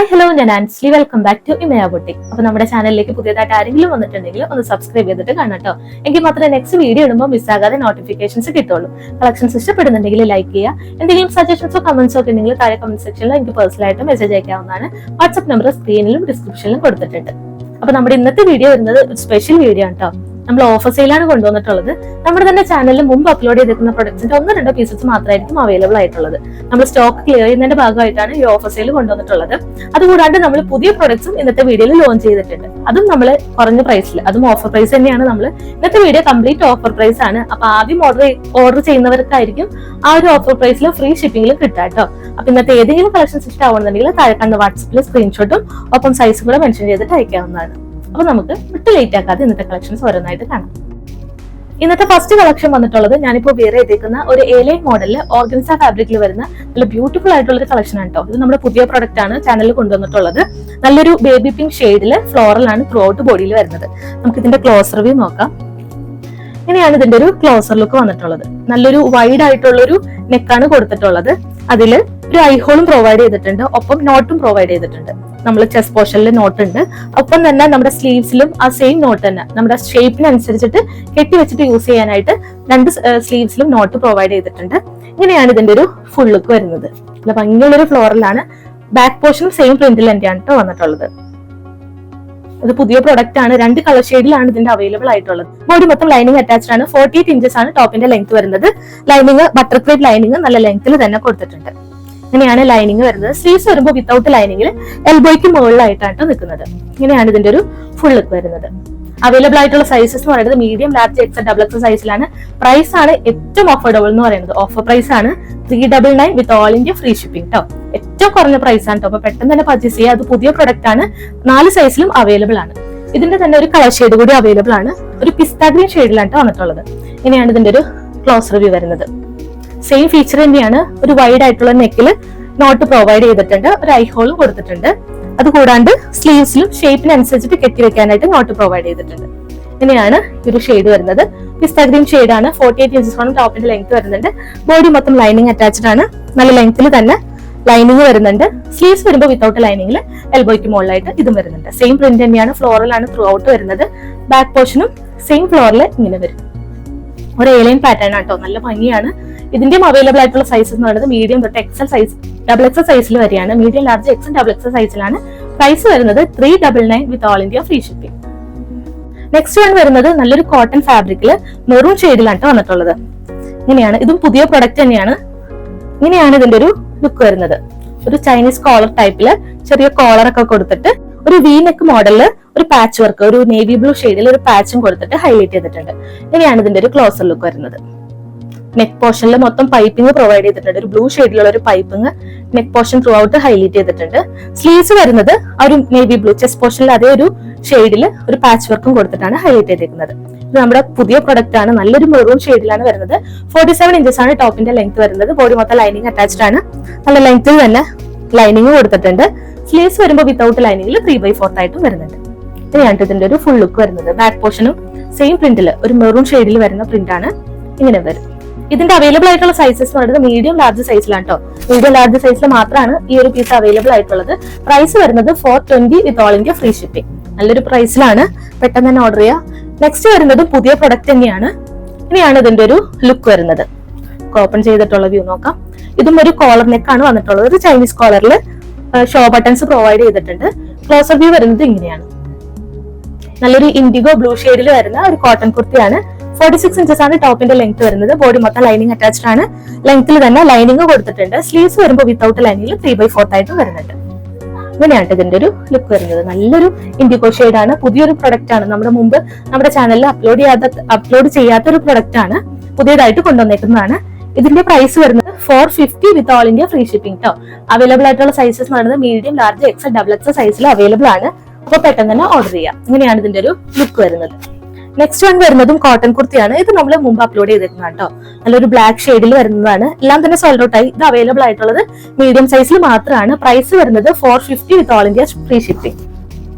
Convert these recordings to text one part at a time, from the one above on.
Hi hello, ഞാൻ Ansley. Welcome back to Imaya boutique. അപ്പൊ നമ്മുടെ ചാനലിലേക്ക് പുതിയതായിട്ട് ആരെങ്കിലും വന്നിട്ടുണ്ടെങ്കിൽ ഒന്ന് സബ്സ്ക്രൈബ് ചെയ്തിട്ട് കാണാം കേട്ടോ. എങ്കിൽ മാത്രമേ നെക്സ്റ്റ് വീഡിയോ ഇടുമ്പോൾ മിസ്സാകാതെ നോട്ടിഫിക്കേഷൻസ് കിട്ടുള്ളൂ. കളക്ഷൻസ് ഇഷ്ടപ്പെടുന്നുണ്ടെങ്കിൽ ലൈക്ക് ചെയ്യുക. എന്തെങ്കിലും സജഷൻസോ കമന്റ്സോ ഒക്കെ ഉണ്ടെങ്കിൽ താഴെ കമന്റ് സെക്ഷനിൽ എനിക്ക് പേഴ്സണലായിട്ട് മെസ്സേജ് അയക്കാവുന്നതാണ്. വാട്സ്ആപ്പ് നമ്പർ സ്ക്രീനിലും ഡിസ്ക്രിപ്ഷനിലും കൊടുത്തിട്ടുണ്ട്. അപ്പൊ നമ്മുടെ ഇന്നത്തെ വീഡിയോ വരുന്നത് ഒരു സ്പെഷ്യൽ വീഡിയോ ആണ് കേട്ടോ. നമ്മൾ ഓഫർ സെയിലാണ് കൊണ്ടുവന്നിട്ടുള്ളത്. നമ്മുടെ തന്നെ ചാനലിൽ മുമ്പ് അപ്ലോഡ് ചെയ്തിരിക്കുന്ന പ്രൊഡക്ട്സിന്റെ 1-2 പീസസ് മാത്രമായിരിക്കും അവൈലബിൾ ആയിട്ടുള്ളത്. നമ്മൾ സ്റ്റോക്ക് ക്ലിയർ ചെയ്യുന്നതിന്റെ ഭാഗമായിട്ടാണ് ഈ ഓഫർ സെയിൽ കൊണ്ടുവന്നിട്ടുള്ളത്. അതുകൂടാണ്ട് നമ്മൾ പുതിയ പ്രൊഡക്ട്സും ഇന്നത്തെ വീഡിയോയിൽ ലോഞ്ച് ചെയ്തിട്ടുണ്ട്. അതും നമ്മൾ കുറഞ്ഞ പ്രൈസിൽ, അതും ഓഫർ പ്രൈസ് തന്നെയാണ്. നമ്മൾ ഇന്നത്തെ വീഡിയോ കംപ്ലീറ്റ് ഓഫർ പ്രൈസ് ആണ്. അപ്പൊ ആദ്യം ഓർഡർ ചെയ്യുന്നവർക്കായിരിക്കും ആ ഒരു ഓഫർ പ്രൈസിലും ഫ്രീ ഷിപ്പിംഗിലും കിട്ടുക കേട്ടോ. അപ്പൊ ഇന്നത്തെ ഏതെങ്കിലും കളക്ഷൻസ് ഇഷ്ടമാവുന്നുണ്ടെങ്കിൽ താഴെ കണ്ട വാട്സ്ആപ്പിൽ സ്ക്രീൻഷോട്ടും ഒപ്പം സൈസും കൂടെ മെൻഷൻ ചെയ്തിട്ട് അയക്കാവുന്നതാണ്. അപ്പൊ നമുക്ക് വിട്ട് ലേറ്റ് ആക്കാതെ ഇന്നത്തെ കളക്ഷൻസ് ഓരോന്നായിട്ട് കാണാം. ഇന്നത്തെ ഫസ്റ്റ് കളക്ഷൻ വന്നിട്ടുള്ളത് ഞാനിപ്പോ വേറെ ചെയ്തേക്കുന്ന ഒരു എലൈൻ മോഡലില് ഓർഗൻസ ഫാബ്രിക്കിൽ വരുന്ന നല്ല ബ്യൂട്ടിഫുൾ ആയിട്ടുള്ള ഒരു കളക്ഷൻ ആണ് കേട്ടോ. ഇത് നമ്മുടെ പുതിയ പ്രൊഡക്റ്റ് ആണ് ചാനലിൽ കൊണ്ടുവന്നിട്ടുള്ളത്. നല്ലൊരു ബേബി പിങ്ക് ഷെയ്ഡില് ഫ്ലോറൽ ആണ് ത്രൂ ഔട്ട് ബോഡിയിൽ വരുന്നത്. നമുക്ക് ഇതിന്റെ ക്ലോസർ വ്യൂ നോക്കാം. ഇങ്ങനെയാണ് ഇതിന്റെ ഒരു ക്ലോസർ ലുക്ക് വന്നിട്ടുള്ളത്. നല്ലൊരു വൈഡ് ആയിട്ടുള്ള ഒരു നെക്കാണ് കൊടുത്തിട്ടുള്ളത്. അതില് ഒരു ഐഹോളും പ്രൊവൈഡ് ചെയ്തിട്ടുണ്ട്, ഒപ്പം നോട്ടും പ്രൊവൈഡ് ചെയ്തിട്ടുണ്ട്. നമ്മൾ ചെസ്റ്റ് പോർഷനിൽ നോട്ട് ഉണ്ട്, ഒപ്പം തന്നെ നമ്മുടെ സ്ലീവ്സിലും ആ സെയിം നോട്ട് തന്നെ നമ്മുടെ ഷേപ്പിനനുസരിച്ചിട്ട് കെട്ടിവെച്ചിട്ട് യൂസ് ചെയ്യാനായിട്ട് 2 സ്ലീവ്സിലും നോട്ട് പ്രൊവൈഡ് ചെയ്തിട്ടുണ്ട്. ഇങ്ങനെയാണ് ഇതിന്റെ ഒരു ഫുൾ ലുക്ക് വരുന്നത്. നല്ല ഭംഗിയുള്ളൊരു ഫ്ലോറലാണ്. ബാക്ക് പോർഷനും സെയിം പ്രിന്റിൽ തന്നെയാണ് കേട്ടോ വന്നിട്ടുള്ളത്. ഇത് പുതിയ പ്രൊഡക്റ്റ് ആണ്. 2 കളർ ഷെയ്ഡിലാണ് ഇതിന്റെ അവൈലബിൾ ആയിട്ടുള്ളത്. ബോഡി മൊത്തം ലൈനിങ് അറ്റാച്ച്ഡ് ആണ്. 48 ഇഞ്ചസ് ആണ് ടോപ്പിന്റെ ലെങ്ത് വരുന്നത്. ലൈനിങ് ബട്ടർ ക്രീപ്പ് ലൈനിങ് നല്ല ലെങ്ത്തിൽ തന്നെ കൊടുത്തിട്ടുണ്ട്. ഇങ്ങനെയാണ് ലൈനിങ് വരുന്നത്. സ്ലീവ്സ് വരുമ്പോൾ വിത്തൗട്ട് ലൈനിങ്ങിൽ എൽബോയ്ക്ക് മുകളിലായിട്ടാണ് നിൽക്കുന്നത്. ഇങ്ങനെയാണ് ഇതിന്റെ ഒരു ഫുൾ ലുക്ക് വരുന്നത്. അവൈലബിൾ ആയിട്ടുള്ള സൈസസ് എന്ന് പറയുന്നത് മീഡിയം, ലാർജ്, എക്സൽ, ഡബിൾ സൈസിലാണ്. പ്രൈസ് ആണ് ഏറ്റവും അഫോർഡബിൾ എന്ന് പറയുന്നത്. ഓഫർ പ്രൈസ് ആണ് 399 with all India free shipping കേട്ടോ. ഏറ്റവും കുറഞ്ഞ പ്രൈസ് ആണ് കേട്ടോ. അപ്പൊ പെട്ടെന്ന് തന്നെ പർച്ചേസ് ചെയ്യുക. അത് പുതിയ പ്രൊഡക്റ്റ് ആണ്. 4 സൈസിലും അവൈലബിൾ ആണ്. ഇതിന്റെ തന്നെ ഒരു കളർ ഷെയ്ഡ് കൂടി അവൈലബിൾ ആണ്. ഒരു പിസ്ത ഗ്രീൻ ഷെയ്ഡിലാണ് വന്നിട്ടുള്ളത്. ഇങ്ങനെയാണ് ഇതിന്റെ ഒരു ക്ലോസർ വ്യൂ വരുന്നത്. സെയിം ഫീച്ചർ തന്നെയാണ്. ഒരു വൈഡ് ആയിട്ടുള്ള നെക്കിൽ നോട്ട് പ്രൊവൈഡ് ചെയ്തിട്ടുണ്ട്, ഒരു ഐഹോളും കൊടുത്തിട്ടുണ്ട്. അതുകൂടാണ്ട് സ്ലീവ്സിലും ഷേപ്പിനനുസരിച്ചിട്ട് കെട്ടിവെക്കാനായിട്ട് നോട്ട് പ്രൊവൈഡ് ചെയ്തിട്ടുണ്ട്. ഇങ്ങനെയാണ് ഒരു ഷെയ്ഡ് വരുന്നത്. പിസ്ത ഗ്രീൻ ഷെയ്ഡ് ആണ്. 48 ഇഞ്ചസ് ആണ് ടോപ്പിന്റെ ലെങ്ത് വരുന്നുണ്ട്. ബോഡി മൊത്തം ലൈനിങ് അറ്റാച്ച്ഡ് ആണ്. നല്ല ലെങ്ത്തിൽ തന്നെ ലൈനിങ് വരുന്നുണ്ട്. സ്ലീവ്സ് വരുമ്പോൾ വിത്തൗട്ട് ലൈനിങ്ങിൽ എൽബോയ്ക്ക് മുകളിലായിട്ട് ഇതും വരുന്നുണ്ട്. സെയിം പ്രിന്റ് തന്നെയാണ്. ഫ്ലോറലാണ് ത്രൂ ഔട്ട് വരുന്നത്. ബാക്ക് പോർഷനും സെയിം ഫ്ലോറിൽ ഇങ്ങനെ വരും. ഒരു എലൈൻ പാറ്റേൺ ആട്ടോ. നല്ല ഭംഗിയാണ്. ഇതിന്റെയും അവൈലബിൾ ആയിട്ടുള്ള സൈസസ് എന്ന് പറയുന്നത് മീഡിയം തൊട്ട് എക്സൽ സൈസ്, ഡബിൾ എക്സൽ സൈസിൽ വരെയാണ്. Medium, large, XL, double XL സൈസിലാണ്. പ്രൈസ് വരുന്നത് 399 with all India free shipping. Next one വരുന്നത് നല്ലൊരു കോട്ടൺ ഫാബ്രിക്കില് മെറൂൺ ഷെയ്ഡിലാണ് വന്നിട്ടുള്ളത്. ഇങ്ങനെയാണ്. ഇതും പുതിയ പ്രൊഡക്റ്റ് തന്നെയാണ്. ഇങ്ങനെയാണ് ഇതിന്റെ ഒരു ലുക്ക് വരുന്നത്. ഒരു ചൈനീസ് കോളർ ടൈപ്പില് ചെറിയ കോളർ ഒക്കെ കൊടുത്തിട്ട് ഒരു വി നെക്ക് മോഡലില് ഒരു പാച്ച് വർക്ക്, ഒരു നേവി ബ്ലൂ ഷെയ്ഡിൽ ഒരു പാച്ചും കൊടുത്തിട്ട് ഹൈലൈറ്റ് ചെയ്തിട്ടുണ്ട്. ഇങ്ങനെയാണ് ഇതിന്റെ ഒരു ക്ലോസർ ലുക്ക് വരുന്നത്. നെക്ക് പോർഷനിൽ മൊത്തം പൈപ്പിംഗ് പ്രൊവൈഡ് ചെയ്തിട്ടുണ്ട്. ഒരു ബ്ലൂ ഷെയ്ഡിലുള്ള ഒരു piping neck portion through out highlight ചെയ്തിട്ടുണ്ട്. സ്ലീവ്സ് വരുന്നത് ആ ഒരു നേവി ബ്ലൂ, ചെസ്റ്റ് പോർഷനിൽ അതേ ഒരു ഷെയ്ഡിൽ ഒരു പാച്ച് വർക്കും കൊടുത്തിട്ടാണ് ഹൈലൈറ്റ് ചെയ്തിരിക്കുന്നത്. ഇത് നമ്മുടെ പുതിയ പ്രൊഡക്റ്റ് ആണ്. നല്ലൊരു മെറൂൺ ഷെയ്ഡിലാണ് വരുന്നത്. 47 ഇഞ്ചസ് ആണ് ടോപ്പിന്റെ ലെങ്ത് വരുന്നത്. ബോഡി മൊത്തം ലൈനിങ് അറ്റാച്ച്ഡ് ആണ്. നല്ല ലെങ്ത്തിൽ തന്നെ ലൈനിങ് കൊടുത്തിട്ടുണ്ട്. സ്ലീവ്സ് വരുമ്പോൾ വിത്തൗട്ട് ലൈനിങ്ങിൽ 3/4 ആയിട്ടും വരുന്നുണ്ട്. ഇങ്ങനെയാണ് ഇതിന്റെ ഒരു ഫുൾ ലുക്ക് വരുന്നത്. ബാക്ക് പോർഷനും സെയിം പ്രിന്റിൽ ഒരു മെറൂൺ ഷെയ്ഡിൽ വരുന്ന പ്രിന്റ് ആണ്. ഇങ്ങനെ വരും. ഇതിന്റെ അവൈലബിൾ ആയിട്ടുള്ള സൈസസ് എന്ന് പറയുന്നത് മീഡിയം, ലാർജ് സൈസിലാണ് കേട്ടോ. മീഡിയം, ലാർജ് സൈസിൽ മാത്രമാണ് ഈ ഒരു പീസ് അവൈലബിൾ ആയിട്ടുള്ളത്. പ്രൈസ് വരുന്നത് 420 വിത്ത് ഓൾ ഇന്ത്യ ഫ്രീ ഷിപ്പിംഗ്. നല്ലൊരു പ്രൈസിലാണ്. പെട്ടെന്ന് തന്നെ ഓർഡർ ചെയ്യാം. നെക്സ്റ്റ് വരുന്നത് പുതിയ പ്രൊഡക്റ്റ് തന്നെയാണ്. ഇനിയാണ് ഇതിന്റെ ഒരു ലുക്ക് വരുന്നത്. ഓപ്പൺ ചെയ്തിട്ടുള്ള വ്യൂ നോക്കാം. ഇതും ഒരു കോളർ നെക്കാണ് വന്നിട്ടുള്ളത്. ഒരു ചൈനീസ് കോളറിൽ ഷോ ബട്ടൺസ് പ്രൊവൈഡ് ചെയ്തിട്ടുണ്ട്. ക്ലോസർ വ്യൂ വരുന്നത് ഇങ്ങനെയാണ്. നല്ലൊരു ഇൻഡിഗോ ബ്ലൂ ഷെയ്ഡിൽ വരുന്ന ഒരു കോട്ടൺ കുർത്തിയാണ്. 46 ഇഞ്ചസ് ആണ് ടോപ്പിന്റെ ലെങ്ത് വരുന്നത്. ബോഡി മൊത്തം ലൈനിങ് അറ്റാച്ച്ഡ് ആണ്. ലെങ്ത്തിൽ തന്നെ ലൈനിങ് കൊടുത്തിട്ടുണ്ട്. സ്ലീവ്സ് വരുമ്പോൾ വിത്തൗട്ട് ലൈനിങ്ങിൽ 3/4 ആയിട്ട് വരുന്നുണ്ട്. ഇങ്ങനെയാണ് ഇതിന്റെ ഒരു ലുക്ക് വരുന്നത്. നല്ലൊരു ഇൻഡിഗോ ഷെയ്ഡ് ആണ്. പുതിയൊരു പ്രൊഡക്റ്റ് ആണ്. നമ്മുടെ ചാനലിൽ അപ്ലോഡ് ചെയ്യാത്ത ഒരു പ്രൊഡക്റ്റ് ആണ്. പുതിയതായിട്ട് കൊണ്ടുവന്നേക്കുന്നതാണ്. ഇതിന്റെ പ്രൈസ് വരുന്നത് 450 with all India free shipping കേട്ടോ. അവൈലബിൾ ആയിട്ടുള്ള സൈസസ് എന്ന് പറയുന്നത് medium, large, XL, double XL സൈസിൽ അവൈലബിൾ ആണ്. അപ്പൊ പെട്ടെന്ന് തന്നെ ഓർഡർ ചെയ്യാം. ഇങ്ങനെയാണ് ഇതിന്റെ ഒരു ലുക്ക് വരുന്നത്. നെക്സ്റ്റ് വൺ വരുന്നതും കോട്ടൺ കുർത്തിയാണ്. ഇത് നമ്മൾ മുമ്പ് അപ്ലോഡ് ചെയ്തിരുന്നതാണ് കേട്ടോ. നല്ലൊരു ബ്ലാക്ക് ഷെയ്ഡിൽ വരുന്നതാണ്. എല്ലാം തന്നെ സോൾഡ് ഔട്ട് ആയി. ഇത് അവൈലബിൾ ആയിട്ടുള്ളത് മീഡിയം സൈസിൽ മാത്രമാണ്. പ്രൈസ് വരുന്നത് 450 with all India free shipping.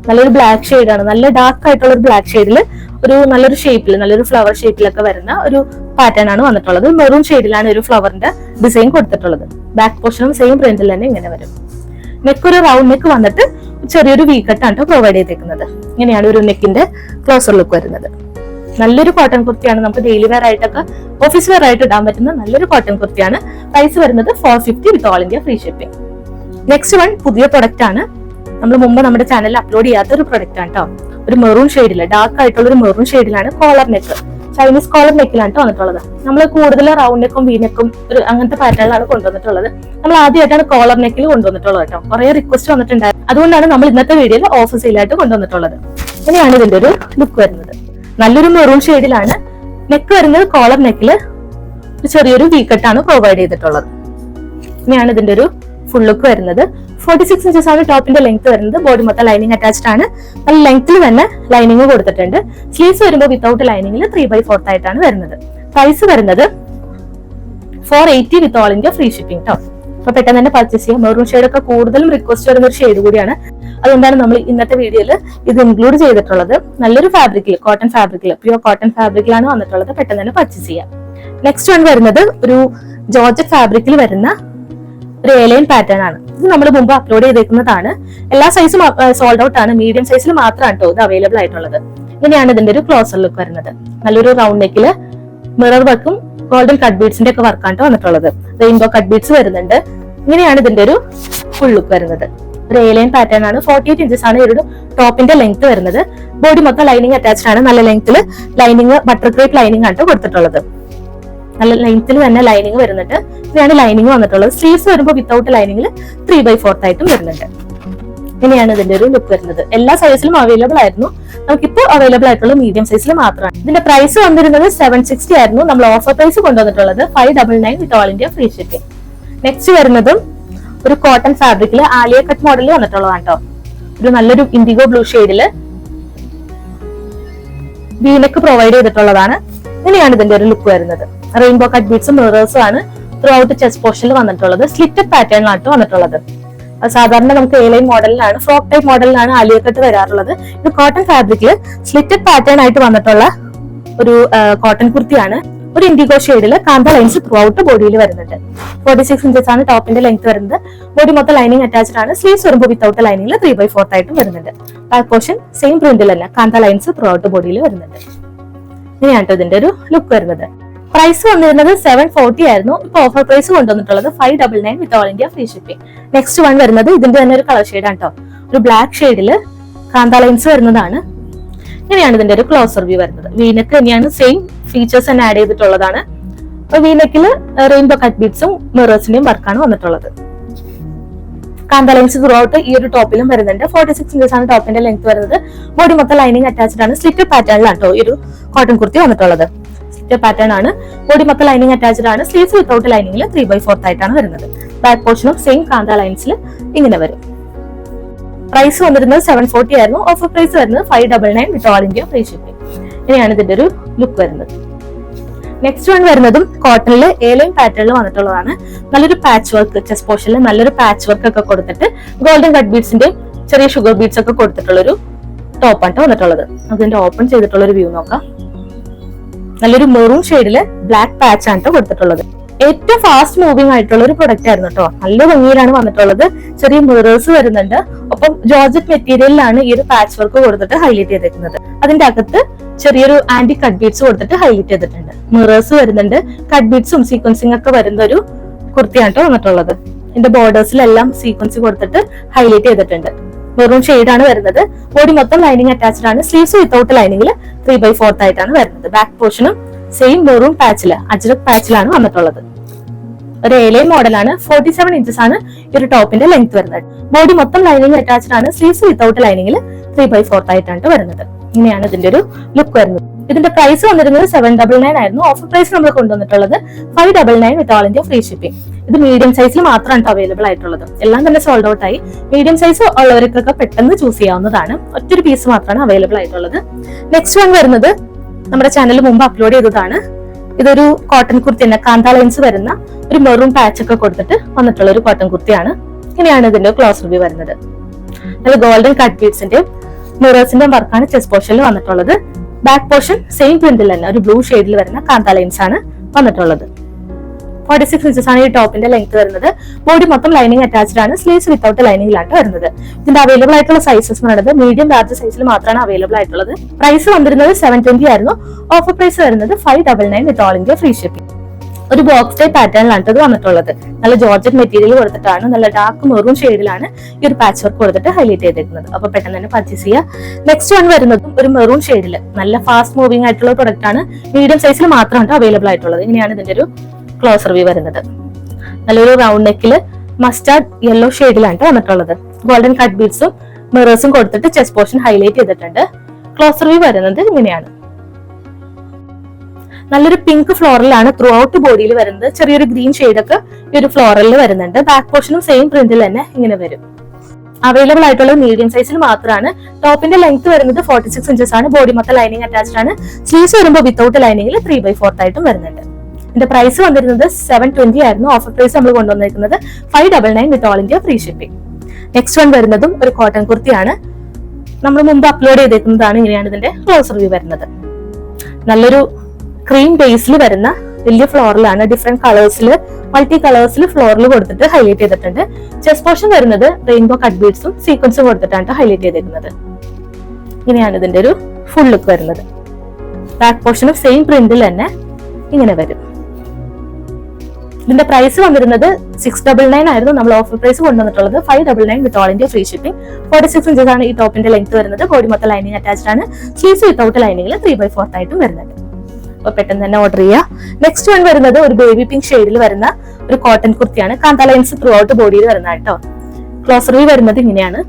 നല്ലൊരു ബ്ലാക്ക് ഷെയ്ഡാണ്. നല്ല ഡാർക്ക് ആയിട്ടുള്ള ഒരു ബ്ലാക്ക് ഷെയ്ഡിൽ ഒരു നല്ലൊരു ഷേപ്പിൽ, നല്ലൊരു ഫ്ലവർ ഷേപ്പിലൊക്കെ വരുന്ന ഒരു പാറ്റേൺ ആണ് വന്നിട്ടുള്ളത്. മെറൂൺ ഷെയ്ഡിലാണ് ഒരു ഫ്ലവറിന്റെ ഡിസൈൻ കൊടുത്തിട്ടുള്ളത്. ബാക്ക് പോർഷനും സെയിം പ്രിന്റിൽ തന്നെ ഇങ്ങനെ വരും. നെക്ക് ഒരു റൗണ്ട് നെക്ക് വന്നിട്ട് ചെറിയൊരു വി കട്ടാണ് പ്രൊവൈഡ് ചെയ്തേക്കുന്നത്. ഇങ്ങനെയാണ് ഒരു നെക്കിന്റെ ക്ലോസർ ലുക്ക് വരുന്നത്. നല്ലൊരു കോട്ടൺ കുർത്തിയാണ്, നമുക്ക് ഡെയിലി വെയർ ആയിട്ടൊക്കെ ഓഫീസ് വെയർ ആയിട്ട് ഇടാൻ പറ്റുന്ന നല്ലൊരു കോട്ടൺ കുർത്തിയാണ്. പ്രൈസ് വരുന്നത് 450 with all India free shipping. Next one പുതിയ പ്രൊഡക്റ്റ് ആണ്, നമ്മൾ മുമ്പ് നമ്മുടെ ചാനലിൽ അപ്ലോഡ് ചെയ്യാത്ത ഒരു പ്രൊഡക്റ്റ് ആണ് കേട്ടോ. ഒരു മെറൂൺ ഷെയ്ഡില്, ഡാർക്ക് ആയിട്ടുള്ള ഒരു മെറൂൺ ഷെയ്ഡിലാണ് കോളർ നെക്ക്, ചൈനീസ് കോളർ നെക്കിലാണ് വന്നിട്ടുള്ളത്. നമ്മൾ കൂടുതൽ റൗണ്ട് നെക്കും വി നെക്കും ഒരു അങ്ങനത്തെ പാറ്റേണിലാണ് കൊണ്ടുവന്നിട്ടുള്ളത്. നമ്മൾ ആദ്യമായിട്ടാണ് കോളർ നെക്കിൽ കൊണ്ടുവന്നിട്ടുള്ളത് കേട്ടോ. കുറെ റിക്വസ്റ്റ് വന്നിട്ടുണ്ടായിരുന്നു, അതുകൊണ്ടാണ് നമ്മൾ ഇന്നത്തെ വീഡിയോയിൽ ഓഫർ സെയിലായിട്ട് കൊണ്ടുവന്നിട്ടുള്ളത്. ഇങ്ങനെയാണ് ഇതിന്റെ ഒരു ലുക്ക് വരുന്നത്. നല്ലൊരു മെറൂൺ ഷെയ്ഡിലാണ് നെക്ക് വരുന്നത്. കോളർ നെക്കില് ചെറിയൊരു വി കട്ടാണ് പ്രൊവൈഡ് ചെയ്തിട്ടുള്ളത്. ഇങ്ങനെയാണ് ഇതിന്റെ ഒരു ഫുൾ ലുക്ക് വരുന്നത്. 46 ഇഞ്ചസ് ആണ് ടോപ്പിന്റെ ലെങ്ത് വരുന്നത്. ബോഡി മൊത്തം ലൈനിങ് അറ്റാച്ച്ഡ് ആണ്. നല്ല ലെങ്ത്തിൽ തന്നെ ലൈനിങ് കൊടുത്തിട്ടുണ്ട്. സ്ലീവ്സ് വരുമ്പോൾ വിത്തൗട്ട് ലൈനിങ്ങിൽ 3/4 ആയിട്ടാണ് വരുന്നത്. പ്രൈസ് വരുന്നത് 480 വിത്ത് ഓൾ ഇന്ത്യ ഫ്രീ ഷിപ്പിംഗ് കേട്ടോ. അപ്പൊ പെട്ടെന്ന് തന്നെ പർച്ചേസ് ചെയ്യാം. മെറൂൺ ഷെയ്ഡ് ഒക്കെ കൂടുതലും റിക്വസ്റ്റ് വരുന്ന ഒരു ഷെയ്ഡ് കൂടിയാണ്, അതുകൊണ്ടാണ് നമ്മൾ ഇന്നത്തെ വീഡിയോയിൽ ഇത് ഇൻക്ലൂഡ് ചെയ്തിട്ടുള്ളത്. നല്ലൊരു ഫാബ്രിക്കിൽ, കോട്ടൺ ഫാബ്രിക്കിൽ, പ്യൂർ കോട്ടൺ ഫാബ്രിക്കിലാണ് വന്നിട്ടുള്ളത്. പെട്ടെന്ന് തന്നെ പർച്ചേസ് ചെയ്യാം. നെക്സ്റ്റ് വൺ വരുന്നത് ഒരു ജോർജറ്റ് ഫാബ്രിക്കിൽ വരുന്ന ഒരു എലൈൻ പാറ്റേൺ ആണ്. ഇത് നമ്മൾ മുമ്പ് അപ്ലോഡ് ചെയ്തേക്കുന്നതാണ്. എല്ലാ സൈസും സോൾഡ് ഔട്ട് ആണ്. മീഡിയം സൈസിൽ മാത്രമാണ് കേട്ടോ ഇത് അവൈലബിൾ ആയിട്ടുള്ളത്. ഇങ്ങനെയാണ് ഇതിന്റെ ഒരു ക്ലോസർ ലുക്ക് വരുന്നത്. നല്ലൊരു റൗണ്ട് നെക്കില് മിറർ വർക്കും ഗോൾഡൻ കട്ട് ബീഡ്സിന്റെ ഒക്കെ വർക്കാണ് വന്നിട്ടുള്ളത്. റെയിൻബോ കട്ട് ബീഡ്സ് വരുന്നുണ്ട്. ഇങ്ങനെയാണ് ഇതിന്റെ ഒരു ഫുൾ ലുക്ക് വരുന്നത്. ഒരു എലൈൻ പാറ്റേൺ ആണ്. 48 ഇഞ്ചസ് ആണ് ഒരു ടോപ്പിന്റെ ലെങ്ത് വരുന്നത്. ബോഡി മൊത്തം ലൈനിങ് അറ്റാച്ച്ഡ് ആണ്. നല്ല ലെങ്ത്തിൽ ലൈനിങ്, ബട്ടർ ക്രേപ്പ് ലൈനിങ് ആണ് കൊടുത്തിട്ടുള്ളത്. നല്ല ലെങ്ത്തിൽ തന്നെ ലൈനിങ് വരുന്നുണ്ട്. ഇങ്ങനെയാണ് ലൈനിങ് വന്നിട്ടുള്ളത്. സ്ലീവ്സ് വരുമ്പോൾ വിത്തൗട്ട് ലൈനിങ്ങിൽ 3/4 ആയിട്ടും വരുന്നുണ്ട്. ഇങ്ങനെയാണ് ഇതിന്റെ ഒരു ലുക്ക് വരുന്നത്. എല്ലാ സൈസിലും അവൈലബിൾ ആയിരുന്നു. നമുക്കിപ്പോ അവൈലബിൾ ആയിട്ടുള്ള മീഡിയം സൈസിൽ മാത്രമാണ്. ഇതിന്റെ പ്രൈസ് വന്നിരുന്നത് 760 ആയിരുന്നു. നമ്മൾ ഓഫർ പ്രൈസ് കൊണ്ടുവന്നിട്ടുള്ളത് 599 വിത്ത് all India free shipping. Next വരുന്നതും ഒരു കോട്ടൺ ഫാബ്രിക്കിൽ ആലിയ കട്ട് മോഡലിൽ വന്നിട്ടുള്ളതാണ് കേട്ടോ. ഒരു നല്ലൊരു ഇൻഡിഗോ ബ്ലൂ ഷെയ്ഡില് വീനെക്ക് പ്രൊവൈഡ് ചെയ്തിട്ടുള്ളതാണ്. ഇങ്ങനെയാണ് ഇതിന്റെ ഒരു ലുക്ക് വരുന്നത്. റെയിൻബോ കട്ട് ബീഡ്സും മിറേഴ്സും ആണ് ത്രൂ ഔട്ട് ചെസ്റ്റ് പോർഷനിൽ വന്നിട്ടുള്ളത്. സ്ലിറ്റഡ് പാറ്റേണിലാണ് വന്നിട്ടുള്ളത്. സാധാരണ നമുക്ക് എലൈൻ മോഡലിലാണ്, ഫ്രോക്ക് ടൈപ്പ് മോഡലിലാണ് ആലിയ കട്ട് വരാറുള്ളത്. ഇത് കോട്ടൺ ഫാബ്രിക്കിൽ സ്ലിറ്റഡ് പാറ്റേൺ ആയിട്ട് വന്നിട്ടുള്ള ഒരു കോട്ടൺ കുർത്തിയാണ്. ഒരു ഇൻഡിഗോ ഷെയ്ഡില് കാന്ത ലൈൻസ് ത്രൂ ഔട്ട് ബോഡിയിൽ വരുന്നുണ്ട്. 46 ഇഞ്ചസ് ആണ് ടോപ്പിന്റെ ലെങ്ത് വരുന്നത്. ബോഡി മൊത്തം ലൈനിങ് അറ്റാച്ച്ഡ് ആണ്. സ്ലീവ്സ് വരുമ്പോൾ വിത്തൗട്ട് ലൈനിങ്ങിൽ 3/4 ആയിട്ടും വരുന്നുണ്ട്. ബാക്ക് പോർഷൻ സെയിം പ്രിന്റിൽ തന്നെ കാന്ത ലൈൻസ് ത്രൂ ഔട്ട് ബോഡിയിൽ വരുന്നുണ്ട്. ഇങ്ങനെയാണ് ഇതിന്റെ ഒരു ലുക്ക് വരുന്നത്. പ്രൈസ് വന്നിരുന്നത് 740 ആയിരുന്നു. ഇപ്പൊ ഓഫർ പ്രൈസ് കൊണ്ടുവന്നിട്ടുള്ളത് 599 വിത്ത് all India free shipping. Next one വരുന്നത് ഇതിന്റെ തന്നെ ഒരു കളർ ഷെയ്ഡ് ആണ് കേട്ടോ. ഒരു ബ്ലാക്ക് ഷെയ്ഡില് കാന്ത ലൈൻസ് വരുന്നതാണ്. ഇങ്ങനെയാണ് ഇതിന്റെ ഒരു ക്ലോസർ വ്യൂ വരുന്നത്. വീനെക്ക് തന്നെയാണ്, സെയിം ഫീച്ചേഴ്സ് തന്നെ ആഡ് ചെയ്തിട്ടുള്ളതാണ്. വീനെക്കില് റെയിൻബോ കട്ട് ബീഡ്സും മിറേഴ്സിന്റെയും വർക്കാണ് വന്നിട്ടുള്ളത്. കാന്ത ലൈൻസ് ത്രൂ ഔട്ട് ഈ ഒരു ടോപ്പിലും വരുന്നുണ്ട്. 46 ഇഞ്ചസ് ആണ് ടോപ്പിന്റെ ലെങ്ത് വരുന്നത്. ബോഡി മൊത്തം ലൈനിങ് അറ്റാച്ച്ഡ് ആണ്. സ്ലിറ്റഡ് പാറ്റേണിലാണ് കേട്ടോ ഈ ഒരു കോട്ടൺ കുർത്തി വന്നിട്ടുള്ളത്. സ്ലിറ്റഡ് പാറ്റേൺ ആണ്. ബോഡി മൊത്തം ലൈനിങ് അറ്റാച്ച്ഡ് ആണ്. സ്ലീവ്സ് വിത്തൗട്ട് ലൈനിങ്ങിൽ 3/4 ആയിട്ടാണ് വരുന്നത്. ബാക്ക് പോർഷനും സെയിം കാന്ത ലൈൻസിൽ ഇങ്ങനെ വരും. പ്രൈസ് വന്നിരുന്നത് 740 ആയിരുന്നു. ഓഫർ പ്രൈസ് വരുന്നത് 599 വിത്ത് ഓൾ ഇന്ത്യ ഫ്രീ ഷിപ്പിംഗ്. ഇങ്ങനെയാണ് ഇതിന്റെ ഒരു ലുക്ക് വരുന്നത്. നെക്സ്റ്റ് വൺ വരുന്നതും കോട്ടണില് എലൈൻ പാറ്റേണിൽ വന്നിട്ടുള്ളതാണ്. നല്ലൊരു പാച്ച് വർക്ക്, ചെസ്റ്റ് പോർഷനിൽ നല്ലൊരു പാച്ച് വർക്ക് ഒക്കെ കൊടുത്തിട്ട് ഗോൾഡൻ കട്ട് ബീഡ്സിന്റെ ചെറിയ ഷുഗർ ബീഡ്സ് ഒക്കെ കൊടുത്തിട്ടുള്ള ഒരു ടോപ്പാണ് വന്നിട്ടുള്ളത്. അതിന്റെ ഓപ്പൺ ചെയ്തിട്ടുള്ള ഒരു വ്യൂ നോക്കാം. നല്ലൊരു മെറൂൺ ഷെയ്ഡില് ബ്ലാക്ക് പാച്ച് ആണ് കൊടുത്തിട്ടുള്ളത്. ഏറ്റവും ഫാസ്റ്റ് മൂവിംഗ് ആയിട്ടുള്ള ഒരു പ്രൊഡക്റ്റ് ആയിരുന്നു കേട്ടോ. നല്ല ഭംഗിയിലാണ് വന്നിട്ടുള്ളത്. ചെറിയ മിറേഴ്സ് വരുന്നുണ്ട്. ഒപ്പം ജോർജറ്റ് മെറ്റീരിയലിലാണ് ഈ ഒരു പാച്ച് വർക്ക് കൊടുത്തിട്ട് ഹൈലൈറ്റ് ചെയ്തിരിക്കുന്നത്. അതിന്റെ അകത്ത് ചെറിയൊരു ആന്റി കട്ട് ബീഡ്സ് കൊടുത്തിട്ട് ഹൈലൈറ്റ് ചെയ്തിട്ടുണ്ട്. മിറേഴ്സ് വരുന്നുണ്ട്. കട്ട് ബീഡ്സും സീക്വൻസിംഗ് ഒക്കെ വരുന്ന ഒരു കുർത്തിയാണ് കേട്ടോ വന്നിട്ടുള്ളത്. ഇതിന്റെ ബോർഡേഴ്സിലെല്ലാം സീക്വൻസ് കൊടുത്തിട്ട് ഹൈലൈറ്റ് ചെയ്തിട്ടുണ്ട്. മെറൂൺ ഷെയ്ഡ് ആണ് വരുന്നത്. ബോഡി മൊത്തം ലൈനിങ് അറ്റാച്ച്ഡ് ആണ്. സ്ലീവ്സ് വിത്തൗട്ട് ലൈനിങ്ങിൽ 3/4 ആയിട്ടാണ് വരുന്നത്. ബാക്ക് പോർഷനും സെയിം മെറൂൺ പാച്ചില്, അജ്രക് പാച്ചിലാണ് വന്നിട്ടുള്ളത്. ഒരു എലൈൻ മോഡലാണ്. 47 ഇഞ്ചസ് ആണ് ഈ ഒരു ടോപ്പിന്റെ ലെങ്ത് വരുന്നത്. ബോഡി മൊത്തം ലൈനിങ് അറ്റാച്ച്ഡ് ആണ്. സ്ലീവ്സ് വിത്തൗട്ട് ലൈനിങ്ങിൽ 3/4 ആയിട്ടാണ് വരുന്നത്. ഇങ്ങനെയാണ് ഇതിന്റെ ഒരു ലുക്ക് വരുന്നത്. ഇതിന്റെ പ്രൈസ് വന്നിരുന്നത് 799 ആയിരുന്നു. ഓഫർ പ്രൈസ് നമ്മൾ കൊണ്ടുവന്നിട്ടുള്ളത് 599 വിത്ത് ഓൾ ഇന്ത്യ ഫ്രീ ഷിപ്പിംഗ്. ഇത് മീഡിയം സൈസിൽ മാത്രമാണ് അവൈലബിൾ ആയിട്ടുള്ളത്. എല്ലാം തന്നെ സോൾഡ് ഔട്ട് ആയി. മീഡിയം സൈസ് ഉള്ളവർക്കൊക്കെ പെട്ടെന്ന് ചൂസ് ചെയ്യാവുന്നതാണ്. ഒറ്റൊരു പീസ് മാത്രമാണ് അവൈലബിൾ ആയിട്ടുള്ളത്. നെക്സ്റ്റ് വൺ വരുന്നത് നമ്മുടെ ചാനലിൽ മുമ്പ് അപ്ലോഡ് ചെയ്തതാണ്. ഇതൊരു കോട്ടൺ കുർത്തി തന്നെ, കാന്ത ലൈൻസ് വരുന്ന ഒരു മെറൂൺ പാച്ച് ഒക്കെ കൊടുത്തിട്ട് വന്നിട്ടുള്ള ഒരു കോട്ടൺ കുർത്തിയാണ്. ഇങ്ങനെയാണ് ഇതിന്റെ ക്ലോസ് റിവ്യൂ വരുന്നത്. നല്ല ഗോൾഡൻ കട്ട് ബീഡ്സിന്റെ മിറേഴ്സിന്റെ വർക്കാണ് ചെസ്റ്റ് പോർഷനിൽ വന്നിട്ടുള്ളത്. ബാക്ക് പോർഷൻ സെയിം പ്രിന്റിൽ തന്നെ ഒരു ബ്ലൂ ഷെയ്ഡിൽ വരുന്ന കാന്ത ലൈൻസ് ആണ് വന്നിട്ടുള്ളത്. 46 ഇഞ്ചസ് ആണ് ഈ ടോപ്പിന്റെ ലെങ്ത് വരുന്നത്. ബോഡി മൊത്തം ലൈനിങ് അറ്റാച്ച്ഡ് ആണ്. സ്ലീവ്സ് വിത്തൗട്ട് ലൈനിങ്ങിലാണ് വരുന്നത്. ഇതിന്റെ അവൈലബിൾ ആയിട്ടുള്ള സൈസസ് പറയുന്നത് മീഡിയം ലാർജ് സൈസിൽ മാത്രമാണ് അവൈലബിൾ ആയിട്ടുള്ളത്. പ്രൈസ് വന്നിരുന്നത് 720 ആയിരുന്നു. ഓഫർ പ്രൈസ് വരുന്നത് 599 വിത്ത് ഓൾ ഇന്ത്യ ഫ്രീ ഷിപ്പിംഗ്. ഒരു ബോക്സ് ടൈപ്പ് പാറ്റേണിലാണ് ഇത് വന്നിട്ടുള്ളത്. നല്ല ജോർജറ്റ് മെറ്റീരിയൽ കൊടുത്തിട്ടാണ്, നല്ല ഡാർക്ക് മെറൂൺ ഷെയ്ഡിലാണ് ഈ ഒരു പാച്ച് വർക്ക് കൊടുത്തിട്ട് ഹൈലൈറ്റ് ചെയ്തിരിക്കുന്നത്. അപ്പൊ പെട്ടെന്ന് തന്നെ പർച്ചേസ് ചെയ്യുക. നെക്സ്റ്റ് വൺ വരുന്നതും ഒരു മെറൂൺ ഷെയ്ഡിൽ നല്ല ഫാസ്റ്റ് മൂവിംഗ് ആയിട്ടുള്ള പ്രൊഡക്റ്റ് ആണ്. മീഡിയം സൈസിൽ മാത്രമാണ് അവൈലബിൾ ആയിട്ടുള്ളത്. ഇങ്ങനെയാണ് ഇതിന്റെ ഒരു ക്ലോസർ വ്യൂ വരുന്നത്. നല്ലൊരു റൗണ്ട് നെക്കില് മസ്റ്റാർഡ് യെല്ലോ ഷെയ്ഡിലാണ് വന്നിട്ടുള്ളത്. ഗോൾഡൻ കട്ട് ബീഡ്സും മിറേഴ്സും കൊടുത്തിട്ട് ചെസ്റ്റ് പോർഷൻ ഹൈലൈറ്റ് ചെയ്തിട്ടുണ്ട്. ക്ലോസർ വ്യൂ വരുന്നത് ഇങ്ങനെയാണ്. നല്ലൊരു പിങ്ക് ഫ്ലോറലാണ് ത്രൂ ഔട്ട് ബോഡിയിൽ വരുന്നത്. ചെറിയൊരു ഗ്രീൻ ഷെയ്ഡൊക്കെ ഈ ഒരു ഫ്ലോറലിൽ വരുന്നുണ്ട്. ബാക്ക് പോർഷനും സെയിം പ്രിന്റിൽ തന്നെ ഇങ്ങനെ വരും. അവൈലബിൾ ആയിട്ടുള്ളത് മീഡിയം സൈസിൽ മാത്രമാണ്. ടോപ്പിന്റെ ലെങ്ത് വരുന്നത് 46 ഇഞ്ചസ് ആണ്. ബോഡി മൊത്തം ലൈനിങ് അറ്റാച്ച്ഡ് ആണ്. സ്ലീവ്സ് വരുമ്പോൾ വിത്തൗട്ട് ലൈനിങ്ങിൽ 3/4 ആയിട്ടും വരുന്നുണ്ട്. ഇതിന്റെ പ്രൈസ് വന്നിരുന്നത് 720 ആയിരുന്നു. ഓഫർ പ്രൈസ് നമ്മൾ കൊണ്ടുവന്നിരിക്കുന്നത് 599 വിത്ത് all India free shipping. Next one വരുന്നതും ഒരു കോട്ടൺ കുർത്തിയാണ്. നമ്മൾ മുമ്പ് അപ്ലോഡ് ചെയ്തേക്കുന്നതാണ്. ഇങ്ങനെയാണ് ഇതിന്റെ ക്ലോസർ വ്യൂ വരുന്നത്. നല്ലൊരു ക്രീം ബേസിൽ വരുന്ന വലിയ ഫ്ലോറിലാണ്. ഡിഫറെന്റ് കളേഴ്സിൽ, മൾട്ടി കളേഴ്സിൽ ഫ്ലോറിൽ കൊടുത്തിട്ട് ഹൈലൈറ്റ് ചെയ്തിട്ടുണ്ട്. ചെസ്റ്റ് പോർഷൻ വരുന്നത് റെയിൻബോ കട്ട് ബീഡ്സും സീക്വൻസും കൊടുത്തിട്ടാണ് ഹൈലൈറ്റ് ചെയ്തിരിക്കുന്നത്. ഇങ്ങനെയാണ് ഇതിന്റെ ഒരു ഫുൾ ലുക്ക് വരുന്നത്. ബാക്ക് പോർഷനും സെയിം പ്രിന്റിൽ തന്നെ ഇങ്ങനെ വരും. ഇതിന്റെ പ്രൈസ് വന്നിരുന്നത് 699 ആയിരുന്നു. നമ്മൾ ഓഫർ പ്രൈസ് കൊണ്ടുവന്നിട്ടുള്ളത് 599 വിത്ത് all India free shipping. 46 inches ആണ് ഈ ടോപ്പിന്റെ ലെങ്ത് വരുന്നത്. ബോഡി മൊത്തം ലൈനിങ് അറ്റാച്ച്ഡ് ആണ്. സ്ലീവ്സ് വിത്തൗട്ട് ലൈനിങ്ങിൽ 3/4 ആയിട്ടും വരുന്നുണ്ട്. അപ്പൊ പെട്ടെന്ന് തന്നെ ഓർഡർ ചെയ്യുക. നെക്സ്റ്റ് വൺ വരുന്നത് ഒരു ബേബി പിങ്ക് ഷെയ്ഡിൽ വരുന്ന ഒരു കോട്ടൺ കുർത്തിയാണ്. കാന്ത ലൈൻസ് ത്രൂ ഔട്ട് ബോഡിയിൽ വരുന്ന കേട്ടോ. ക്ലോസർ വ്യൂ വരുന്നത് ഇങ്ങനെയാണ്.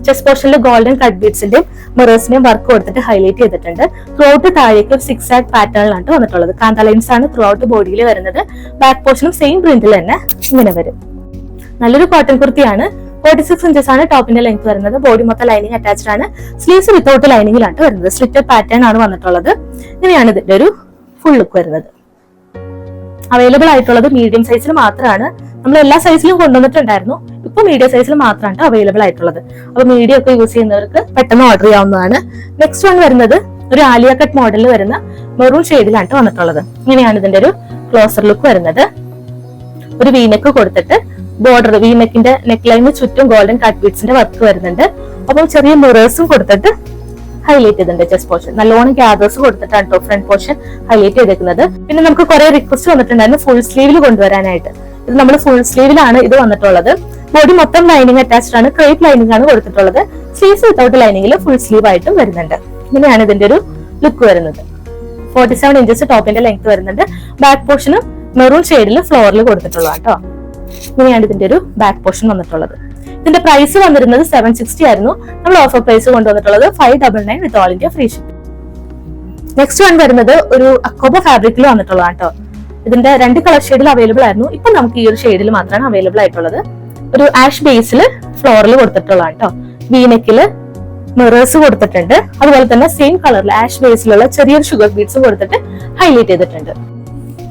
ചെസ്റ്റ് പോർഷനിൽ ഗോൾഡൻ കട്ട് ബീഡ്സിന്റെയും മിറേഴ്സിന്റെയും വർക്ക് കൊടുത്തിട്ട് ഹൈലൈറ്റ് ചെയ്തിട്ടുണ്ട്. ത്രൂ ഔട്ട് താഴേക്ക് ഒരു 6 ആക്ട് പാറ്റേണിലാണ് വന്നിട്ടുള്ളത്. കാന്ത ലൈൻസ് ആണ് ത്രൂ ഔട്ട് ബോഡിയിൽ വരുന്നത്. ബാക്ക് പോർഷനും സെയിം പ്രിന്റിൽ തന്നെ ഇങ്ങനെ വരും. നല്ലൊരു കോട്ടൺ കുർത്തിയാണ്. 46 ഇഞ്ചസ് ആണ് ടോപ്പിന്റെ ലെങ്ത് വരുന്നത്. ബോഡി മൊത്തം ലൈനിങ് അറ്റാച്ച്ഡ് ആണ്. സ്ലീവ്സ് വിത്തൗട്ട് ലൈനിങ്ങിലാണ് വരുന്നത്. സ്ലിറ്റഡ് പാറ്റേൺ ആണ് വന്നിട്ടുള്ളത്. ഇങ്ങനെയാണ് ഇതിന്റെ ഒരു ഫുൾ ലുക്ക് വരുന്നത്. അവൈലബിൾ ആയിട്ടുള്ളത് മീഡിയം സൈസിൽ മാത്രമാണ്. നമ്മൾ എല്ലാ സൈസിലും കൊണ്ടുവന്നിട്ടുണ്ടായിരുന്നു. ഇപ്പൊ മീഡിയം സൈസിൽ മാത്രമാണ് അവൈലബിൾ ആയിട്ടുള്ളത്. അപ്പൊ മീഡിയം ഒക്കെ യൂസ് ചെയ്യുന്നവർക്ക് പെട്ടെന്ന് ഓർഡർ ചെയ്യാവുന്നതാണ്. നെക്സ്റ്റ് വൺ വരുന്നത് ഒരു ആലിയ കട്ട് മോഡലിൽ വരുന്ന മെറൂൺ ഷെയ്ഡിലാണ് വന്നിട്ടുള്ളത്. ഇങ്ങനെയാണ് ഇതിന്റെ ഒരു ക്ലോസർ ലുക്ക് വരുന്നത്. ഒരു വീനെക്ക് കൊടുത്തിട്ട് ബോർഡർ വീനെക്കിന്റെ നെക്ക് ലൈനിന് ചുറ്റും ഗോൾഡൻ കട്ട് ബീഡ്സിന്റെ വർക്ക് വരുന്നുണ്ട്. അപ്പം ചെറിയ മിറേഴ്സും കൊടുത്തിട്ട് ഹൈലൈറ്റ് ചെയ്തിട്ടുണ്ട്. ചെസ്റ്റ് പോർഷൻ നല്ലോണം ഗ്യാദേഴ്സ് കൊടുത്തിട്ടാണ് കേട്ടോ ഫ്രണ്ട് പോർഷൻ ഹൈലൈറ്റ് ചെയ്തേക്കുന്നത്. പിന്നെ നമുക്ക് കുറെ റിക്വസ്റ്റ് വന്നിട്ടുണ്ടായിരുന്നു ഫുൾ സ്ലീവിൽ കൊണ്ടുവരാനായിട്ട്. ഇത് നമ്മൾ ഫുൾ സ്ലീവിലാണ് ഇത് വന്നിട്ടുള്ളത്. ബോഡി മൊത്തം ലൈനിങ് അറ്റാച്ച്ഡ് ആണ്. ക്രേപ്പ് ലൈനിങ് ആണ് കൊടുത്തിട്ടുള്ളത്. സ്ലീവ്സ് വിത്തൗട്ട് ലൈനിങ്ങിൽ ഫുൾ സ്ലീവ് ആയിട്ടും വരുന്നുണ്ട്. ഇങ്ങനെയാണ് ഇതിന്റെ ഒരു ലുക്ക് വരുന്നത്. 47 ഇഞ്ചസ് ടോപ്പിന്റെ ലെങ്ത് വരുന്നുണ്ട്. ബാക്ക് പോർഷനും മെറൂൺ ഷെയ്ഡിൽ ഫ്ലോറിൽ കൊടുത്തിട്ടുള്ള കേട്ടോ. ഇങ്ങനെയാണ് ഇതിന്റെ ഒരു ബാക്ക് പോർഷൻ വന്നിട്ടുള്ളത്. ഇതിന്റെ പ്രൈസ് വന്നിരുന്നത് 760 ആയിരുന്നു. നമ്മൾ ഓഫർ പ്രൈസ് കൊണ്ടുവന്നിട്ടുള്ളത് 599 വിത്ത് all India free shipping. Next one വരുന്നത് ഒരു അക്കോബ ഫാബ്രിക്കിൽ വന്നിട്ടുള്ളതാണ് കേട്ടോ. ഇതിന്റെ 2 കളർ ഷെയ്ഡിൽ അവൈലബിൾ ആയിരുന്നു. ഇപ്പൊ നമുക്ക് ഈ ഒരു ഷെയ്ഡിൽ മാത്രമാണ് അവൈലബിൾ ആയിട്ടുള്ളത്. ഒരു ആഷ് ബേസിൽ ഫ്ലോറിൽ കൊടുത്തിട്ടുള്ളതാണ് കേട്ടോ. വീനെക്കില് മിറേഴ്സ് കൊടുത്തിട്ടുണ്ട്. അതുപോലെ തന്നെ സെയിം കളറിൽ ആഷ് ബേസിലുള്ള ചെറിയൊരു ഷുഗർ ബീഡ്സ് കൊടുത്തിട്ട് ഹൈലൈറ്റ് ചെയ്തിട്ടുണ്ട്.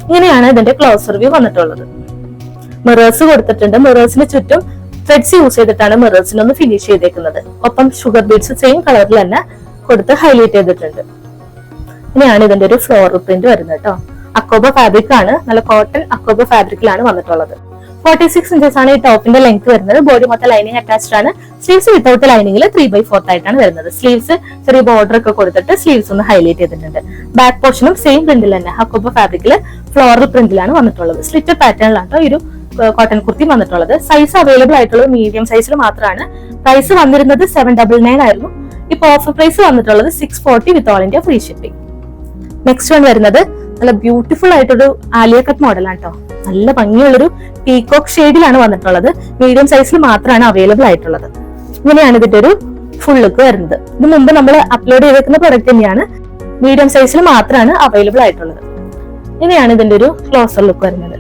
ഇങ്ങനെയാണ് ഇതിന്റെ ക്ലോസർ വ്യൂ വന്നിട്ടുള്ളത്. മിറേഴ്സ് കൊടുത്തിട്ടുണ്ട്. മിറേഴ്സിന് ചുറ്റും ത്രെഡ്സ് യൂസ് ചെയ്തിട്ടാണ് മിറേഴ്സിനൊന്ന് ഫിനിഷ് ചെയ്തേക്കുന്നത്. ഒപ്പം ഷുഗർ ബീഡ്സ് സെയിം കളറിൽ തന്നെ കൊടുത്ത് ഹൈലൈറ്റ് ചെയ്തിട്ടുണ്ട്. ഇങ്ങനെയാണ് ഇതിന്റെ ഒരു ഫ്ലോർ പ്രിന്റ് വരുന്നത് കേട്ടോ. അക്കോബ ഫാബ്രിക് ആണ്. നല്ല കോട്ടൺ അക്കോബ ഫാബ്രിക്കിലാണ് വന്നിട്ടുള്ളത്. 46 ഇഞ്ചസ് ആണ് ഈ ടോപ്പിന്റെ ലെങ്ത് വരുന്നത്. ബോഡി മൊത്തം ലൈനിങ് അറ്റാച്ച്ഡ് ആണ്. സ്ലീവ്സ് വിത്തൗട്ട് ലൈനിങ്ങിൽ 3/4 ആയിട്ടാണ് വരുന്നത്. സ്ലീവ്സ് ചെറിയ ബോർഡർ ഒക്കെ കൊടുത്തിട്ട് സ്ലീവ്സ് ഒന്ന് ഹൈലൈറ്റ് ചെയ്തിട്ടുണ്ട്. ബാക്ക് പോർഷനും സെയിം പ്രിന്റിൽ തന്നെ അക്കോബ ഫാബ്രിക്കിൽ ഫ്ലോറൽ പ്രിന്റിലാണ് വന്നിട്ടുള്ളത്. സ്ലിറ്റഡ് പാറ്റേണിലാണ് ഈ ഒരു കോട്ടൺ കുർത്തി വന്നിട്ടുള്ളത്. സൈസ് അവൈലബിൾ ആയിട്ടുള്ളത് മീഡിയം സൈസിൽ മാത്രമാണ്. പ്രൈസ് വന്നിരുന്നത് 799 ആയിരുന്നു. ഇപ്പൊ ഓഫർ പ്രൈസ് വന്നിട്ടുള്ളത് 640 വിത്ത് all India free shipping. Next one വരുന്നത് നല്ല ബ്യൂട്ടിഫുൾ ആയിട്ടൊരു ആലിയ കട്ട് മോഡലാണ് കേട്ടോ. നല്ല ഭംഗിയുള്ളൊരു പീകോക്ക് ഷെയ്ഡിലാണ് വന്നിട്ടുള്ളത്. മീഡിയം സൈസിൽ മാത്രമാണ് അവൈലബിൾ ആയിട്ടുള്ളത്. ഇങ്ങനെയാണ് ഇതിന്റെ ഒരു ഫുൾ ലുക്ക് വരുന്നത്. ഇത് മുമ്പ് നമ്മൾ അപ്ലോഡ് ചെയ്തിരിക്കുന്ന പ്രൊഡക്റ്റ് തന്നെയാണ്. മീഡിയം സൈസിൽ മാത്രമാണ് അവൈലബിൾ ആയിട്ടുള്ളത്. ഇങ്ങനെയാണ് ഇതിന്റെ ഒരു ക്ലോസർ ലുക്ക് വരുന്നത്.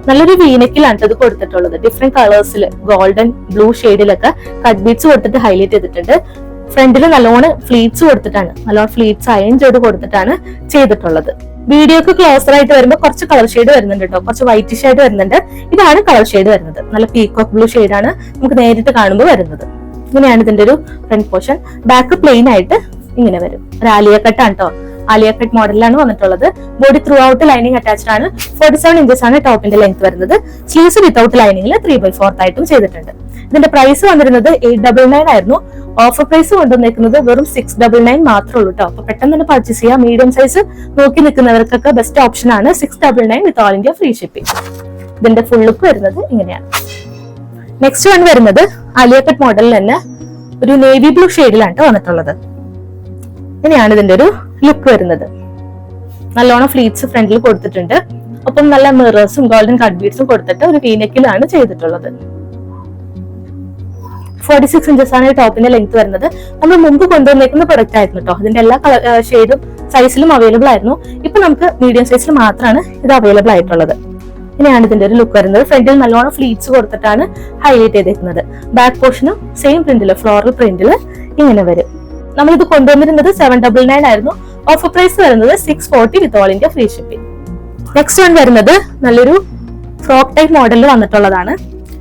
നല്ലൊരു വീനെക്കിലാണ് ഇത് കൊടുത്തിട്ടുള്ളത്. ഡിഫറെന്റ് കളേഴ്സിൽ ഗോൾഡൻ ബ്ലൂ ഷെയ്ഡിലൊക്കെ കട്ട് ബീഡ്സ് കൊടുത്തിട്ട് ഹൈലൈറ്റ് ചെയ്തിട്ടുണ്ട്. ഫ്രണ്ടിൽ നല്ലോണം ഫ്ലീറ്റ്സ് കൊടുത്തിട്ടാണ്, നല്ലോണം ഫ്ലീറ്റ്സ് അയൺ ചെയ്ത് കൊടുത്തിട്ടാണ് ചെയ്തിട്ടുള്ളത്. വീഡിയോക്ക് ക്ലോസർ ആയിട്ട് വരുമ്പോൾ കുറച്ച് കളർ ഷെയ്ഡ് വരുന്നുണ്ട് കേട്ടോ. കുറച്ച് വൈറ്റിഷ് ആയിട്ട് വരുന്നുണ്ട്. ഇതാണ് കളർ ഷെയ്ഡ് വരുന്നത്. നല്ല പീകോക്ക് ബ്ലൂ ഷെയ്ഡാണ് നമുക്ക് നേരിട്ട് കാണുമ്പോൾ വരുന്നത്. ഇങ്ങനെയാണ് ഇതിന്റെ ഒരു ഫ്രണ്ട് പോർഷൻ. ബാക്ക് പ്ലെയിൻ ആയിട്ട് ഇങ്ങനെ വരും. റാലിയ കട്ടാണ് കേട്ടോ. ആലിയ കട്ട് മോഡലിലാണ് വന്നിട്ടുള്ളത്. Body through out lining attached ആണ്. 47 ഇഞ്ചസ് ആണ് ടോപ്പിന്റെ ലെങ്ത് വരുന്നത്. സ്ലീവ്സ് വിത്തൗട്ട് ലൈനിങ്ങിൽ 3/4 ആയിട്ടും ചെയ്തിട്ടുണ്ട്. ഇതിന്റെ പ്രൈസ് വന്നിരുന്നത് 899 ആയിരുന്നു. ഓഫർ പ്രൈസ് കൊണ്ടുവന്നേക്കുന്നത് വെറും 699 മാത്രമേ ഉള്ളൂ കേട്ടോ. അപ്പൊ പെട്ടെന്ന് തന്നെ പർച്ചേസ് ചെയ്യാം. മീഡിയം സൈസ് നോക്കി നിൽക്കുന്നവർക്കൊക്കെ ബെസ്റ്റ് ഓപ്ഷൻ ആണ് 699 വിത്ത് ഓൾ ഇന്ത്യ ഫ്രീ ഷിപ്പിംഗ്. ഇതിന്റെ ഫുൾ ലുക്ക് വരുന്നത് ഇങ്ങനെയാണ്. നെക്സ്റ്റ് വൺ വരുന്നത് ആലിയ കട്ട് മോഡലിൽ തന്നെ ഒരു നേവി ബ്ലൂ ഷെയ്ഡിലാണ് വന്നിട്ടുള്ളത്. ഇങ്ങനെയാണ് ഇതിന്റെ ഒരു ലുക്ക് വരുന്നത്. നല്ലോണം ഫ്ലീറ്റ്സ് ഫ്രണ്ടിൽ കൊടുത്തിട്ടുണ്ട്. ഒപ്പം നല്ല മിറേഴ്സും ഗോൾഡൻ കട്ട് ബീഡ്സും കൊടുത്തിട്ട് ഒരു വീനെക്കിലാണ് ചെയ്തിട്ടുള്ളത്. 46 ഇഞ്ചസ് ആണ് ടോപ്പിന്റെ ലെങ്ത് വരുന്നത്. നമ്മൾ മുമ്പ് കൊണ്ടുവന്നേക്കുന്ന പ്രൊഡക്റ്റ് ആയിരുന്നു കേട്ടോ. ഇതിന്റെ എല്ലാ ഷെയ്ഡും സൈസിലും അവൈലബിൾ ആയിരുന്നു. ഇപ്പൊ നമുക്ക് മീഡിയം സൈസിൽ മാത്രമാണ് ഇത് അവൈലബിൾ ആയിട്ടുള്ളത്. ഇങ്ങനെയാണ് ഇതിന്റെ ഒരു ലുക്ക് വരുന്നത്. ഫ്രണ്ടിൽ നല്ലോണം ഫ്ലീറ്റ്സ് കൊടുത്തിട്ടാണ് ഹൈലൈറ്റ് ചെയ്തേക്കുന്നത്. ബാക്ക് പോർഷനും സെയിം പ്രിന്റില് ഫ്ലോറൽ പ്രിന്റില് ഇങ്ങനെ വരും. നമ്മളിത് കൊണ്ടുവന്നിരുന്നത് 799 ആയിരുന്നു. ഓഫർ പ്രൈസ് വരുന്നത് 640 വിത്ത് all India free shipping. Next one വരുന്നത് നല്ലൊരു ഫ്രോക്ക് ടൈപ്പ് മോഡലിൽ വന്നിട്ടുള്ളതാണ്.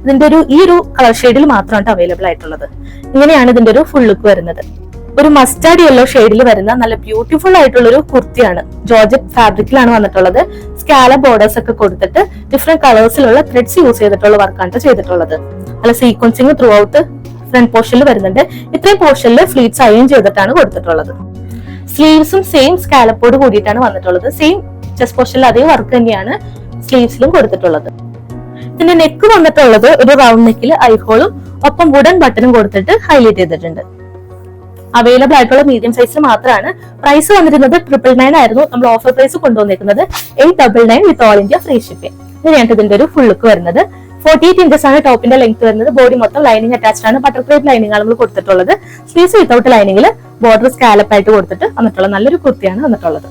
ഇതിന്റെ ഈ ഒരു കളർ ഷെയ്ഡിൽ മാത്രമാണ് അവൈലബിൾ ആയിട്ടുള്ളത്. ഇങ്ങനെയാണ് ഇതിന്റെ ഒരു ഫുൾ ലുക്ക് വരുന്നത്. ഒരു മസ്റ്റാർഡ് യെല്ലോ ഷെയ്ഡിൽ വരുന്ന നല്ല ബ്യൂട്ടിഫുൾ ആയിട്ടുള്ള ഒരു കുർത്തിയാണ്. ജോർജറ്റ് ഫാബ്രിക്കിലാണ് വന്നിട്ടുള്ളത്. സ്കാലപ്പ് ബോർഡേഴ്സ് ഒക്കെ കൊടുത്തിട്ട് ഡിഫറെന്റ് കളേഴ്സിലുള്ള ത്രെഡ്സ് യൂസ് ചെയ്തിട്ടുള്ള വർക്കാണ് ചെയ്തിട്ടുള്ളത്. നല്ല സീക്വൻസിങ് ത്രൂ ഔട്ട് ഫ്രണ്ട് പോർഷനിൽ വരുന്നുണ്ട്. ഇത്രയും പോർഷനിൽ ഫ്ലീറ്റ്സ് അയൺ ചെയ്തിട്ടാണ് കൊടുത്തിട്ടുള്ളത്. സ്ലീവ്സും സെയിം സ്കാലപ്പോട് കൂടിയിട്ടാണ് വന്നിട്ടുള്ളത്. സെയിം ചെസ്റ്റ് പോർഷനിൽ അതേ വർക്ക് തന്നെയാണ് സ്ലീവ്സിലും കൊടുത്തിട്ടുള്ളത്. ഇതിന്റെ നെക്ക് വന്നിട്ടുള്ളത് ഒരു റൗണ്ട് നെക്കിൽ ഐഹോളും ഒപ്പം വുഡൻ ബട്ടണും കൊടുത്തിട്ട് ഹൈലൈറ്റ് ചെയ്തിട്ടുണ്ട്. അവൈലബിൾ ആയിട്ടുള്ള മീഡിയം സൈസിൽ മാത്രമാണ്. പ്രൈസ് വന്നിരുന്നത് 999 ആയിരുന്നു. നമ്മൾ ഓഫർ പ്രൈസ് കൊണ്ടുവന്നിരിക്കുന്നത് 899 വിത്ത് ഓൾ ഇന്ത്യ ഫ്രീ ഷിപ്പിംഗ്. ഇങ്ങനെയാണ് ഇതിന്റെ ഒരു ഫുൾ ലുക്ക് വരുന്നത്. 48 ഇഞ്ചസ് ആണ് ടോപ്പിന്റെ ലെങ്ത് വരുന്നത്. ബോഡി മൊത്തം ലൈനിങ് അറ്റാച്ച്ഡ് ആണ്. ബട്ടർഫ്ലൈ ലൈനിങ് ആണ് നമ്മൾ കൊടുത്തിട്ടുള്ളത്. സ്ലീവ്സ് വിത്തൗട്ട് ലൈനിങ്ങിൽ ബോർഡർ സ്കാലപ്പ് ആയിട്ട് കൊടുത്തിട്ട് വന്നിട്ടുള്ള നല്ലൊരു കുർത്തിയാണ് വന്നിട്ടുള്ളത്.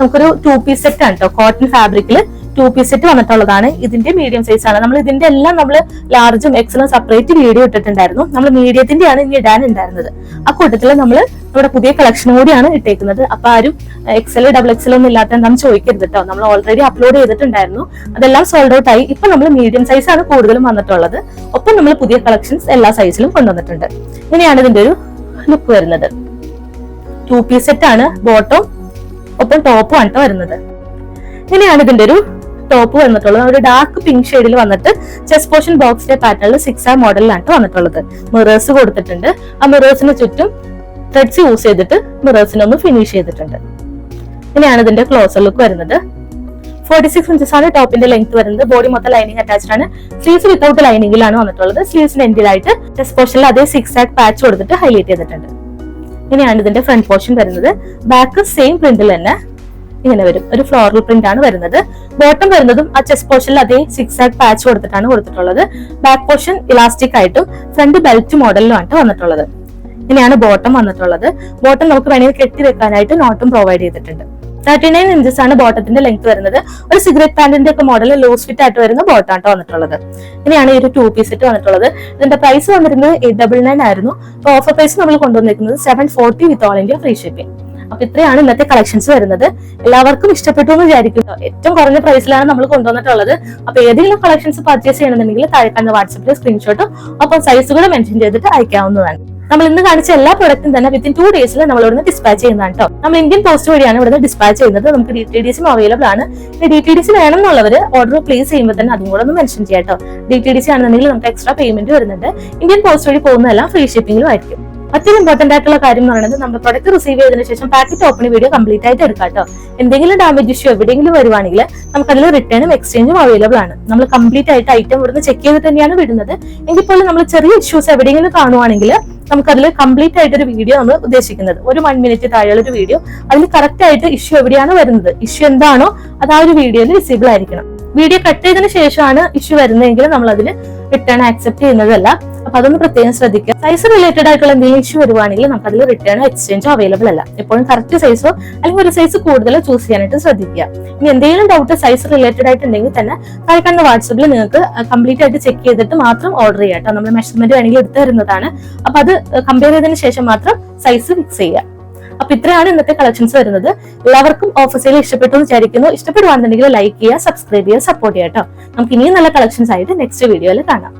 നമുക്കൊരു 2 പീസ് സെറ്റ് ആണ് കേട്ടോ. കോട്ടൺ ഫാബ്രിക്കിൽ 2 പീസ് സെറ്റ് വന്നിട്ടുള്ളതാണ്. ഇതിന്റെ മീഡിയം സൈസ് ആണ്. നമ്മൾ ഇതിന്റെ എല്ലാം നമ്മൾ ലാർജും എക്സലും സെപ്പറേറ്റ് വീഡിയോ ഇട്ടിട്ടുണ്ടായിരുന്നു. നമ്മൾ മീഡിയത്തിന്റെയാണ് ഇനി ഇടാനുണ്ടായിരുന്നത്. ആ കൂട്ടത്തിൽ നമ്മൾ നമ്മുടെ പുതിയ കളക്ഷൻ കൂടിയാണ് ഇട്ടേക്കുന്നത്. അപ്പൊ ആരും എക്സൽ ഡബിൾ എക്സൽ ഒന്നും ഇല്ലാത്ത എന്താണെന്ന് ചോദിക്കരുത് കേട്ടോ. നമ്മൾ ഓൾറെഡി അപ്ലോഡ് ചെയ്തിട്ടുണ്ടായിരുന്നു. അതെല്ലാം സോൾഡ് ഔട്ട് ആയി. ഇപ്പൊ നമ്മൾ മീഡിയം സൈസ് ആണ് കൂടുതലും വന്നിട്ടുള്ളത്. ഒപ്പം നമ്മൾ പുതിയ കളക്ഷൻസ് എല്ലാ സൈസിലും കൊണ്ടുവന്നിട്ടുണ്ട്. ഇങ്ങനെയാണ് ഇതിന്റെ ഒരു ലുക്ക് വരുന്നത്. 2 പീസ് സെറ്റ് ആണ്. ബോട്ടം ഒപ്പം ടോപ്പും ആണ് വരുന്നത്. ഇങ്ങനെയാണ് ഇതിന്റെ ഒരു ടോപ്പ് വന്നിട്ടുള്ളത്. ഒരു ഡാർക്ക് പിങ്ക് ഷെയ്ഡിൽ വന്നിട്ട് ചെസ്റ്റ് പോർഷൻ ബോക്സിന്റെ പാറ്റേണിൽ 6R മോഡലിലാണ് വന്നിട്ടുള്ളത്. മിറേഴ്സ് കൊടുത്തിട്ടുണ്ട്. ആ മിറേഴ്സിന് ചുറ്റും ത്രെഡ്സ് യൂസ് ചെയ്തിട്ട് മിറേഴ്സിനൊന്ന് ഫിനിഷ് ചെയ്തിട്ടുണ്ട്. ഇങ്ങനെയാണ് ഇതിന്റെ ക്ലോസർ ലുക്ക് വരുന്നത്. 46 ഇഞ്ചസ് ആണ് ടോപ്പിന്റെ ലെങ്ത് വരുന്നത്. ബോഡി മൊത്തം ലൈനിങ് അറ്റാച്ച്ഡ് ആണ്. സ്ലീവ്സ് വിത്തൗട്ട് ലൈനിങ്ങിലാണ് വന്നിട്ടുള്ളത്. സ്ലീവ്സിന് എൻഡിലായിട്ട് ചെസ്റ്റ് പോർഷനിൽ അതേ 6 പാച്ച് കൊടുത്തിട്ട് ഹൈലൈറ്റ് ചെയ്തിട്ടുണ്ട്. ഇങ്ങനെയാണ് ഇതിന്റെ ഫ്രണ്ട് പോർഷൻ വരുന്നത്. ബാക്ക് സെയിം പ്രിന്റിൽ തന്നെ ഇങ്ങനെ വരും. ഒരു ഫ്ലോറൽ പ്രിന്റ് ആണ് വരുന്നത്. ബോട്ടം വരുന്നതും ആ ചെസ്റ്റ് പോർഷനിൽ അതേ 6 പാച്ച് കൊടുത്തിട്ടാണ് കൊടുത്തിട്ടുള്ളത്. ബാക്ക് പോർഷൻ ഇലാസ്റ്റിക് ആയിട്ടും ഫ്രണ്ട് ബെൽറ്റ് മോഡലിലുമാണ് വന്നിട്ടുള്ളത്. ഇങ്ങനെയാണ് ബോട്ടം വന്നിട്ടുള്ളത്. ബോട്ടം നമുക്ക് വേണമെങ്കിൽ കെട്ടി വെക്കാനായിട്ട് നോട്ടും പ്രൊവൈഡ് ചെയ്തിട്ടുണ്ട്. 39 ഇഞ്ചസ് ആണ് ബോട്ടത്തിന്റെ ലെങ്ത് വരുന്നത്. ഒരു സിഗരറ്റ് പാന്റിന്റെ ഒക്കെ മോഡൽ ലൂസ് ഫിറ്റ് ആയിട്ട് വരുന്ന ബോട്ടാണ് വന്നിട്ടുള്ളത്. ഇങ്ങനെയാണ് ഈ ഒരു 2 പീസ് സെറ്റ് വന്നിട്ടുള്ളത്. ഇതിന്റെ പ്രൈസ് വന്നിരുന്നത് 899 ആയിരുന്നു. അപ്പൊ ഓഫർ പ്രൈസ് നമ്മൾ കൊണ്ടുവന്നിരിക്കുന്നത് 740 വിത്ത് ഓൾ ഇന്ത്യ ഫ്രീ ഷിപ്പിംഗ്. അപ്പൊ ഇത്രയാണ് ഇന്നത്തെ കളക്ഷൻസ് വരുന്നത്. എല്ലാവർക്കും ഇഷ്ടപ്പെട്ടു എന്ന് വിചാരിക്കുന്നു. ഏറ്റവും കുറഞ്ഞ പ്രൈസിലാണ് നമ്മൾ കൊണ്ടുവന്നിട്ടുള്ളത്. അപ്പൊ ഏതെങ്കിലും കളക്ഷൻസ് പർച്ചേസ് ചെയ്യണമെന്നുണ്ടെങ്കിൽ താഴെ കാണുന്ന വാട്സ്ആപ്പിൽ സ്ക്രീൻഷോട്ടും ഒപ്പം സൈസുകൾ മെൻഷൻ ചെയ്തിട്ട് അയക്കാവുന്നതാണ്. നമ്മൾ ഇന്ന് കാണിച്ച എല്ലാ പ്രൊഡക്റ്റും തന്നെ വിത്തിൻ 2 ഡേയ്സിൽ നമ്മൾ ഇവിടുന്ന് ഡിസ്പാച്ച് ചെയ്യുന്നതാണ് കേട്ടോ. നമ്മൾ ഇന്ത്യൻ പോസ്റ്റ് വഴിയാണ് ഇവിടുന്ന് ഡിസ്പാച്ച് ചെയ്യുന്നത്. നമുക്ക് DTDC അവൈലബിൾ ആണ്. DTDC വേണം എന്നുള്ളവർ ഓർഡർ പ്ലേസ് ചെയ്യുമ്പോൾ തന്നെ അതും കൂടെ ഒന്ന് മെൻഷൻ ചെയ്യാം കേട്ടോ. DTDC ആണെന്നുണ്ടെങ്കിൽ നമുക്ക് എക്സ്ട്രാ പേയ്മെന്റ് വരുന്നുണ്ട്. ഇന്ത്യൻ പോസ്റ്റ് വഴി പോകുന്നതെല്ലാം ഫ്രീ ഷിപ്പിംഗിലും ആയിരിക്കും. മറ്റൊരു ഇമ്പോർട്ടന്റ് ആയിട്ടുള്ള കാര്യം എന്ന് പറയുന്നത് നമ്മുടെ പ്രൊഡക്റ്റ് റിസീവ് ചെയ്തതിനു ശേഷം പാക്കറ്റ് ഓപ്പണിംഗ് വീഡിയോ കംപ്ലീറ്റ് ആയിട്ട് എടുക്കാം കേട്ടോ. എന്തെങ്കിലും ഡാമേജ് ഇഷ്യൂ എവിടെയെങ്കിലും വരുവാണെങ്കിൽ നമുക്ക് അതിൽ റിട്ടേണും എക്സ്ചേഞ്ചും അവൈലബിൾ ആണ്. നമ്മൾ കംപ്ലീറ്റ് ആയിട്ട് ഐറ്റം ഇവിടുന്ന് ചെക്ക് ചെയ്തിട്ട് തന്നെയാണ് വിടുന്നത്. എങ്കിൽ പോലും നമ്മൾ ചെറിയ ഇഷ്യൂസ് എവിടെയെങ്കിലും കാണുവാണെങ്കിൽ നമുക്ക് അതിൽ കംപ്ലീറ്റ് ആയിട്ട് ഒരു വീഡിയോ നമ്മൾ ഉദ്ദേശിക്കുന്നത്. ഒരു 1 മിനിറ്റ് താഴെയുള്ള ഒരു വീഡിയോ. അതിൽ കറക്റ്റ് ആയിട്ട് ഇഷ്യൂ എവിടെയാണ് വരുന്നത്, ഇഷ്യൂ എന്താണോ അത് ആ ഒരു വീഡിയോയിൽ വിസിബിൾ ആയിരിക്കണം. വീഡിയോ കട്ട് ചെയ്തതിനു ശേഷമാണ് ഇഷ്യൂ വരുന്നതെങ്കിൽ നമ്മൾ അതിൽ റിട്ടേൺ ആക്സെപ്റ്റ് ചെയ്യുന്നതല്ല. അപ്പൊ അതൊന്ന് പ്രത്യേകം ശ്രദ്ധിക്കുക. സൈസ് റിലേറ്റഡ് ആയിട്ടുള്ള എന്തെങ്കിലും ഇഷ്യൂ വരുവാണെങ്കിൽ നമുക്ക് അതിൽ റിട്ടേണോ എക്സ്ചേഞ്ചോ അവൈലബിൾ അല്ല. എപ്പോഴും കറക്റ്റ് സൈസോ അല്ലെങ്കിൽ ഒരു സൈസ് കൂടുതലോ ചൂസ് ചെയ്യാനായിട്ട് ശ്രദ്ധിക്കുക. ഇനി എന്തെങ്കിലും ഡൗട്ട് സൈസ് റിലേറ്റഡ് ആയിട്ടുണ്ടെങ്കിൽ തന്നെ താഴെ കാണുന്ന വാട്സാപ്പിൽ നിങ്ങൾക്ക് കംപ്ലീറ്റ് ആയിട്ട് ചെക്ക് ചെയ്തിട്ട് മാത്രം ഓർഡർ ചെയ്യാം കേട്ടോ. നമ്മൾ മെഷർമെന്റ് വേണമെങ്കിൽ എടുത്തു തരുന്നതാണ്. അപ്പൊ അത് കമ്പയർ ചെയ്തതിനു ശേഷം മാത്രം സൈസ് ഫിക്സ് ചെയ്യുക. അപ്പൊ ഇത്രയാണ് ഇന്നത്തെ കളക്ഷൻസ് വരുന്നത്. എല്ലാവർക്കും ഓഫർ സെയിൽ ഇഷ്ടപ്പെട്ടു എന്ന് വിചാരിക്കുന്നു. ഇഷ്ടപ്പെടുവാണെന്നുണ്ടെങ്കിൽ ലൈക്ക് ചെയ്യുക, സബ്സ്ക്രൈബ് ചെയ്യുക, സപ്പോർട്ട് ചെയ്യുക കേട്ടോ. നമുക്ക് ഇനിയും നല്ല കളക്ഷൻസ് ആയിട്ട് നെക്സ്റ്റ് വീഡിയോയിൽ കാണാം.